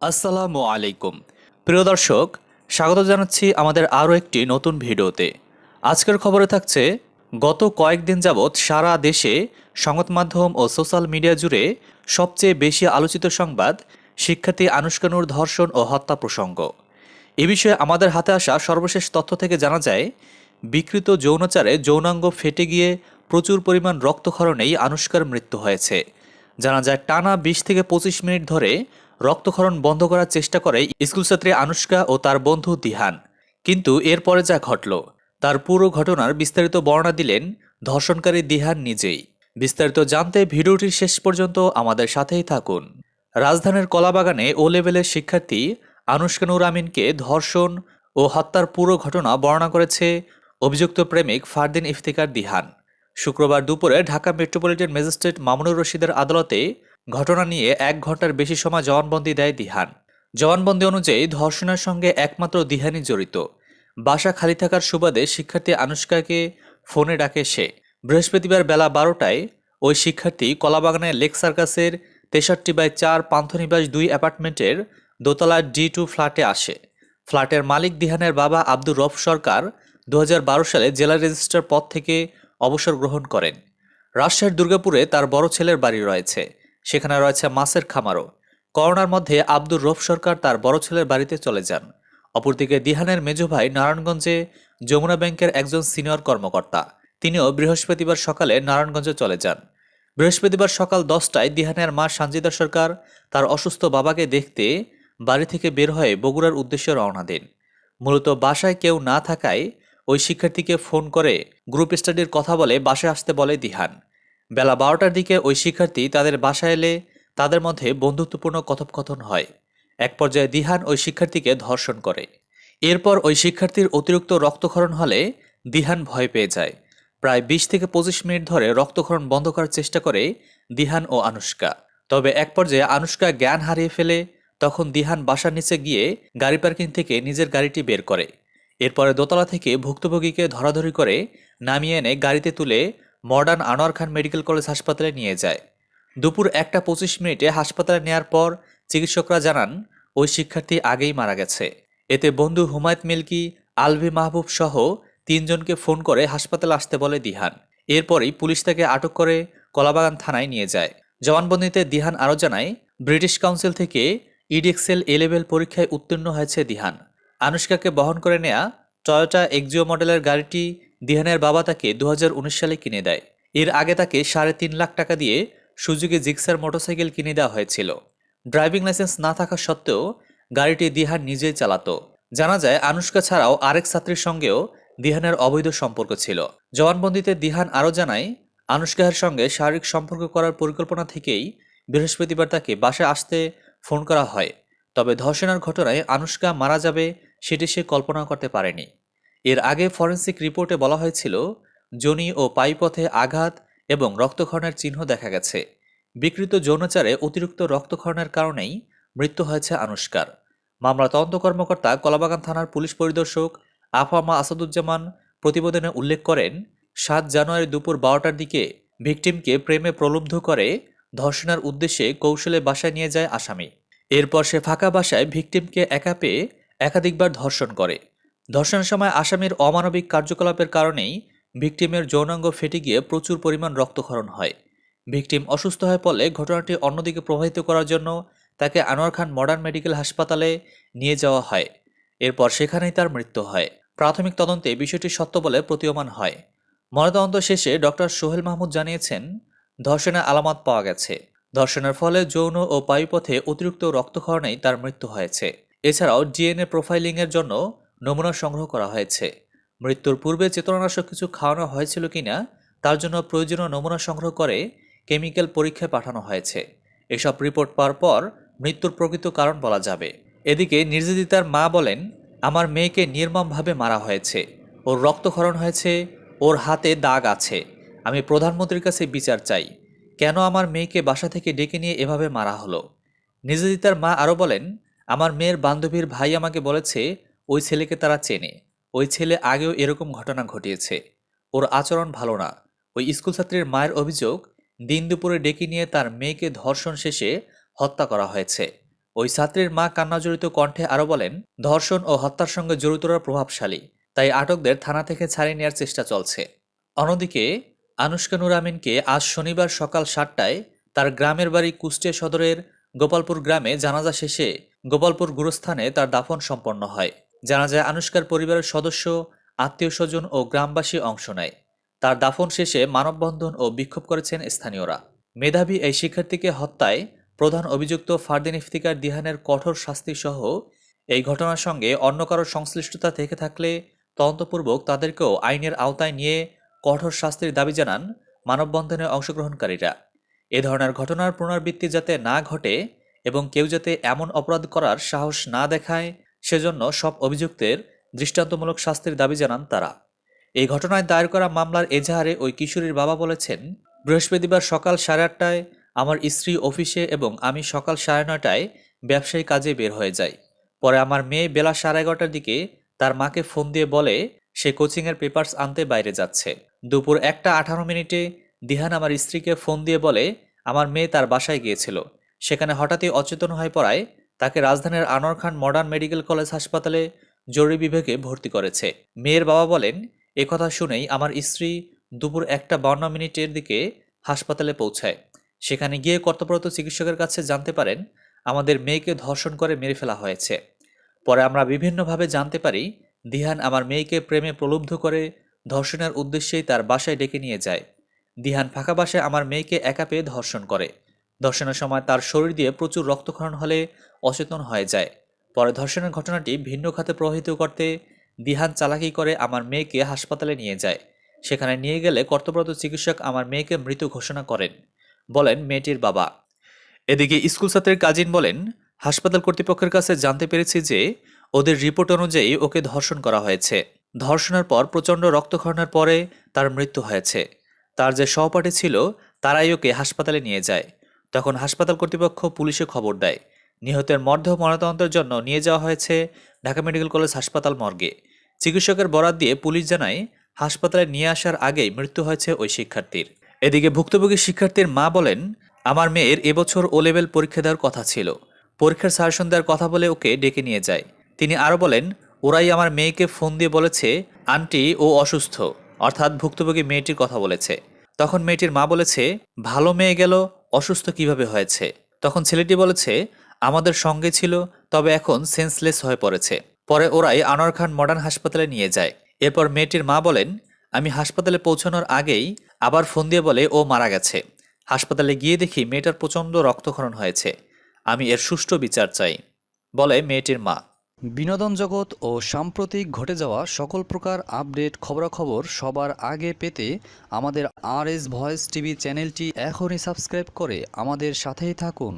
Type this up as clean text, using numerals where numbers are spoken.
আসসালামু আলাইকুম। প্রিয় দর্শক, স্বাগত জানাচ্ছি আমাদের আরও একটি নতুন ভিডিওতে। আজকের খবরে থাকছে, গত কয়েকদিন যাবৎ সারা দেশে সংবাদ মাধ্যম ও সোশ্যাল মিডিয়া জুড়ে সবচেয়ে বেশি আলোচিত সংবাদ শিক্ষার্থী আনুশকা নূর ধর্ষণ ও হত্যা প্রসঙ্গ। এ বিষয়ে আমাদের হাতে আসা সর্বশেষ তথ্য থেকে জানা যায়, বিকৃত যৌনাচারে যৌনাঙ্গ ফেটে গিয়ে প্রচুর পরিমাণ রক্তক্ষরণেই আনুশকার মৃত্যু হয়েছে। জানা যায়, টানা 20 থেকে 25 মিনিট ধরে রক্তক্ষরণ বন্ধ করার চেষ্টা করে স্কুলছাত্রী আনুশকা ও তার বন্ধু দিহান। কিন্তু এরপরে যা ঘটল, তার পুরো ঘটনার বিস্তারিত বর্ণনা দিলেন ধর্ষণকারী দিহান নিজেই। বিস্তারিত জানতে ভিডিওটির শেষ পর্যন্ত আমাদের সাথেই থাকুন। রাজধানীর কলাবাগানে ও লেভেলের শিক্ষার্থী আনুশকা নূর আমিনকে ধর্ষণ ও হত্যার পুরো ঘটনা বর্ণনা করেছে অভিযুক্ত প্রেমিক ফারদিন ইফতিকার দিহান। শুক্রবার দুপুরে ঢাকা মেট্রোপলিটন ম্যাজিস্ট্রেট মামুনুর রশিদের আদালতে ঘটনা নিয়ে 1 ঘন্টার বেশি সময় জবানবন্দি দেয় দিহান। জবানবন্দি অনুযায়ী ধর্ষণের সঙ্গে একমাত্র দিহানই জড়িত। বাসা খালি থাকার সুবাদে শিক্ষার্থী আনুশকাকে ফোনে ডাকে সে। বৃহস্পতিবার বেলা 12টায় ওই শিক্ষার্থী কলাবাগানের লেক সার্কাসের 63/4 পান্থনিবাস 2 অ্যাপার্টমেন্টের দোতলার D2 ফ্ল্যাটে আসে। ফ্ল্যাটের মালিক দিহানের বাবা আব্দুর রফ সরকার 2012 সালে জেলা রেজিস্ট্রার পদ থেকে অবসর গ্রহণ করেন। রাজশাহীর দুর্গাপুরে তার বড় ছেলের বাড়ি রয়েছে, সেখানে রয়েছে মাছের খামারও। করোনার মধ্যে আব্দুর রফ সরকার তার বড় ছেলের বাড়িতে চলে যান। অপরদিকে দিহানের মেজ ভাই নারায়ণগঞ্জে যমুনা ব্যাংকের একজন সিনিয়র কর্মকর্তা, তিনিও বৃহস্পতিবার সকালে নারায়ণগঞ্জে চলে যান। বৃহস্পতিবার সকাল 10টায় দিহানের মা সানজিদা সরকার তার অসুস্থ বাবাকে দেখতে বাড়ি থেকে বের হয়ে বগুড়ার উদ্দেশ্যে রওনা দেন। মূলত বাসায় কেউ না থাকায় ওই শিক্ষার্থীকে ফোন করে গ্রুপ স্টাডির কথা বলে বাসায় আসতে বলে দিহান। বেলা 12টার দিকে ওই শিক্ষার্থী তাদের বাসায় এলে তাদের মধ্যে বন্ধুত্বপূর্ণ কথোপকথন হয়। এক পর্যায়ে দিহান ওই শিক্ষার্থীকে ধর্ষণ করে। এরপর ওই শিক্ষার্থীর অতিরিক্ত রক্তক্ষরণ হলে দিহান ভয় পেয়ে যায়। প্রায় 20 থেকে 25 মিনিট ধরে রক্তক্ষরণ বন্ধ করার চেষ্টা করে দিহান ও আনুশকা। তবে এক পর্যায়ে আনুশকা জ্ঞান হারিয়ে ফেলে। তখন দিহান বাসার নিচে গিয়ে গাড়ি পার্কিং থেকে নিজের গাড়িটি বের করে। এরপরে দোতলা থেকে ভুক্তভোগীকে ধরাধরি করে নামিয়ে এনে গাড়িতে তুলে মডার্ন আনোয়ার খান মেডিকেল কলেজ হাসপাতালে নিয়ে যায়। দুপুর 1টা 25 মিনিটে হাসপাতালে নেয়ার পর চিকিৎসকরা জানান ওই শিক্ষার্থী আগেই মারা গেছে। এতে বন্ধু হুমায়ত মিল্কি, আলভি মাহবুব সহ 3জনকে ফোন করে হাসপাতালে আসতে বলে দিহান। এরপরই পুলিশ তাকে আটক করে কলাবাগান থানায় নিয়ে যায়। জবানবন্দিতে দিহান আরও জানায়, ব্রিটিশ কাউন্সিল থেকে ইডিএক্সেল এ লেভেল পরীক্ষায় উত্তীর্ণ হয়েছে দিহান। আনুশকাকে বহন করে নেয়া টয়োটা এক্সিও মডেলের গাড়িটি দিহানের বাবা তাকে 2019 সালে কিনে দেয়। এর আগে তাকে 3.5 লাখ টাকা দিয়ে সুজুকি জিক্সার মোটরসাইকেল কিনে দেওয়া হয়েছিল। ড্রাইভিং লাইসেন্স না থাকা সত্ত্বেও গাড়িটি দিহান নিজেই চালাতো। জানা যায়, আনুশকা ছাড়াও আরেক ছাত্রীর সঙ্গেও দিহানের অবৈধ সম্পর্ক ছিল। জবানবন্দিতে দিহান আরও জানায়, আনুশকার সঙ্গে শারীরিক সম্পর্ক করার পরিকল্পনা থেকেই বৃহস্পতিবার তাকে বাসায় আসতে ফোন করা হয়। তবে ধর্ষণের ঘটনায় আনুশকা মারা যাবে সেটি সে কল্পনা করতে পারেনি। এর আগে ফরেন্সিক রিপোর্টে বলা হয়েছিল, যোনি ও পাইপথে আঘাত এবং রক্তক্ষরণের চিহ্ন দেখা গেছে। বিকৃত যৌনাচারে অতিরিক্ত রক্তক্ষরণের কারণেই মৃত্যু হয়েছে আনুশকার। মামলা তদন্ত কর্মকর্তা কলাবাগান থানার পুলিশ পরিদর্শক আফামা আসাদুজ্জামান প্রতিবেদনে উল্লেখ করেন, 7 জানুয়ারি দুপুর 12টার দিকে ভিকটিমকে প্রেমে প্রলুব্ধ করে ধর্ষণের উদ্দেশ্যে কৌশলে বাসায় নিয়ে যায় আসামি। এরপর সে ফাঁকা বাসায় ভিকটিমকে একা পেয়ে একাধিকবার ধর্ষণ করে। ধর্ষণের সময় আসামির অমানবিক কার্যকলাপের কারণেই ভিকটিমের যৌনাঙ্গ ফেটে গিয়ে প্রচুর পরিমাণ রক্তক্ষরণ হয়। ভিকটিম অসুস্থ হয়ে পড়লে ঘটনাটি অন্যদিকে প্রবাহিত করার জন্য তাকে আনোয়ার খান মডার্ন মেডিকেল হাসপাতালে নিয়ে যাওয়া হয়। এরপর সেখানেই তার মৃত্যু হয়। প্রাথমিক তদন্তে বিষয়টি সত্য বলে প্রতীয়মান হয়। ময়নাতদন্ত শেষে ডক্টর সোহেল মাহমুদ জানিয়েছেন, ধর্ষণের আলামত পাওয়া গেছে। ধর্ষণের ফলে যৌন ও পায়ুপথে অতিরিক্ত রক্তক্ষরণেই তার মৃত্যু হয়েছে। এছাড়াও ডিএনএ প্রোফাইলিংয়ের জন্য নমুনা সংগ্রহ করা হয়েছে। মৃত্যুর পূর্বে চেতনানাশক কিছু খাওয়ানো হয়েছিল কিনা তার জন্য প্রয়োজনীয় নমুনা সংগ্রহ করে কেমিক্যাল পরীক্ষায় পাঠানো হয়েছে। এসব রিপোর্ট পাওয়ার পর মৃত্যুর প্রকৃত কারণ বলা যাবে। এদিকে নির্যাতিতার মা বলেন, আমার মেয়েকে নির্মমভাবে মারা হয়েছে, ওর রক্তক্ষরণ হয়েছে, ওর হাতে দাগ আছে। আমি প্রধানমন্ত্রীর কাছে বিচার চাই। কেন আমার মেয়েকে বাসা থেকে ডেকে নিয়ে এভাবে মারা হলো? নির্যাতিতার মা আরও বলেন, আমার মেয়ের বান্ধবীর ভাই আমাকে বলেছে ওই ছেলেকে তারা চেনে। ওই ছেলে আগেও এরকম ঘটনা ঘটিয়েছে। ওর আচরণ ভালো না। ওই স্কুল ছাত্রীর মায়ের অভিযোগ, দিন দুপুরে ডেকে নিয়ে তার মেয়েকে ধর্ষণ শেষে হত্যা করা হয়েছে। ওই ছাত্রীর মা কান্নাজড়িত কণ্ঠে আরও বলেন, ধর্ষণ ও হত্যার সঙ্গে জড়িতরা প্রভাবশালী, তাই আটকদের থানা থেকে ছাড়িয়ে নেওয়ার চেষ্টা চলছে। অন্যদিকে আনুশকা নূর আমিনকে আজ শনিবার সকাল 7টায় তার গ্রামের বাড়ি কুষ্টিয়া সদরের গোপালপুর গ্রামে জানাজা শেষে গোপালপুর গুরুস্থানে তার দাফন সম্পন্ন হয়। জানাজায় আনুশকার পরিবারের সদস্য, আত্মীয়স্বজন ও গ্রামবাসী অংশ নেয়। তার দাফন শেষে মানববন্ধন ও বিক্ষোভ করেছেন স্থানীয়রা। মেধাবী এই শিক্ষার্থীকে হত্যায় প্রধান অভিযুক্ত ফারদিন ইফতিকার দিহানের কঠোর শাস্তি সহ এই ঘটনার সঙ্গে অন্য কারোর সংশ্লিষ্টতা থেকে থাকলে তদন্তপূর্বক তাদেরকেও আইনের আওতায় নিয়ে কঠোর শাস্তির দাবি জানান মানববন্ধনে অংশগ্রহণকারীরা। এ ধরনের ঘটনার পুনরাবৃত্তি যাতে না ঘটে এবং কেউ যাতে এমন অপরাধ করার সাহস না দেখায়, সেজন্য সব অভিযুক্তের দৃষ্টান্তমূলক শাস্তির দাবি জানান তারা। এই ঘটনায় দায়ের করা মামলার এজাহারে ওই কিশোরীর বাবা বলেছেন, বৃহস্পতিবার সকাল 8:30টায় আমার স্ত্রী অফিসে এবং আমি সকাল 9:30টায় ব্যবসায়ী কাজে বের হয়ে যাই। পরে আমার মেয়ে বেলা 11:30টার দিকে তার মাকে ফোন দিয়ে বলে সে কোচিংয়ের পেপারস আনতে বাইরে যাচ্ছে। দুপুর 1:18 দিহান আমার স্ত্রীকে ফোন দিয়ে বলে আমার মেয়ে তার বাসায় গিয়েছিল, সেখানে হঠাৎই অচেতন হয়ে পড়ায় তাকে রাজধানীর আনোয়ার খান মডার্ন মেডিকেল কলেজ হাসপাতালে জরুরি বিভাগে ভর্তি করেছে। মেয়ের বাবা বলেন, একথা শুনেই আমার স্ত্রী দুপুর 1:52 দিকে হাসপাতালে পৌঁছায়। সেখানে গিয়ে কর্তব্যরত চিকিৎসকের কাছে জানতে পারেন আমাদের মেয়েকে ধর্ষণ করে মেরে ফেলা হয়েছে। পরে আমরা বিভিন্নভাবে জানতে পারি দিহান আমার মেয়েকে প্রেমে প্রলুব্ধ করে ধর্ষণের উদ্দেশ্যেই তার বাসায় ডেকে নিয়ে যায়। দিহান ফাঁকা বাসায় আমার মেয়েকে একা পেয়ে ধর্ষণ করে। ধর্ষণের সময় তার শরীর দিয়ে প্রচুর রক্তক্ষরণ হলে অচেতন হয়ে যায়। পরে ধর্ষণের ঘটনাটি ভিন্ন খাতে প্রভাবিত করতে দিহান চালাকি করে আমার মেয়েকে হাসপাতালে নিয়ে যায়। সেখানে নিয়ে গেলে কর্তব্যরত চিকিৎসক আমার মেয়েকে মৃত ঘোষণা করেন, বলেন মেয়েটির বাবা। এদিকে স্কুল ছাত্রের কাজিন বলেন, হাসপাতাল কর্তৃপক্ষের কাছে জানতে পেরেছি যে ওদের রিপোর্ট অনুযায়ী ওকে ধর্ষণ করা হয়েছে। ধর্ষণের পর প্রচণ্ড রক্তক্ষরণের পরে তার মৃত্যু হয়েছে। তার যে সহপাঠী ছিল তারাই ওকে হাসপাতালে নিয়ে যায়। তখন হাসপাতাল কর্তৃপক্ষ পুলিশে খবর দেয়। নিহতের মরদেহ ময়নাতদন্তের জন্য নিয়ে যাওয়া হয়েছে ঢাকা মেডিকেল কলেজ হাসপাতাল মর্গে। চিকিৎসকের বরাত দিয়ে পুলিশ জানায় হাসপাতালে নিয়ে আসার আগেই মৃত্যু হয়েছে ওই শিক্ষার্থীর। এদিকে ভুক্তভোগী শিক্ষার্থীর মা বলেন, আমার মেয়ের এবছর ও লেভেল পরীক্ষা দেওয়ার কথা ছিল। পরীক্ষার সাজেশন দেওয়ার কথা বলে ওকে ডেকে নিয়ে যায়। তিনি আরও বলেন, ওরাই আমার মেয়েকে ফোন দিয়ে বলেছে আন্টি ও অসুস্থ, অর্থাৎ ভুক্তভোগী মেয়েটির কথা বলেছে। তখন মেয়েটির মা বলেছে, ভালো মেয়ে গেল, অসুস্থ কিভাবে হয়েছে? তখন ছেলেটি বলেছে, আমাদের সঙ্গে ছিল, তবে এখন সেন্সলেস হয়ে পড়েছে। পরে ওরাই আনোয়ার খান মডার্ন হাসপাতালে নিয়ে যায়। এরপর মেয়েটির মা বলেন, আমি হাসপাতালে পৌঁছানোর আগেই আবার ফোন দিয়ে বলে ও মারা গেছে। হাসপাতালে গিয়ে দেখি মেয়েটার প্রচণ্ড রক্তক্ষরণ হয়েছে। আমি এর সুষ্ঠু বিচার চাই, বলে মেয়েটির মা। বিনোদন জগৎ ও সাম্প্রতিক ঘটে যাওয়া সকল প্রকার আপডেট খবরাখবর সবার আগে পেতে আমাদের RS ভয়েস টিভি চ্যানেলটি এখনই সাবস্ক্রাইব করে আমাদের সাথেই থাকুন।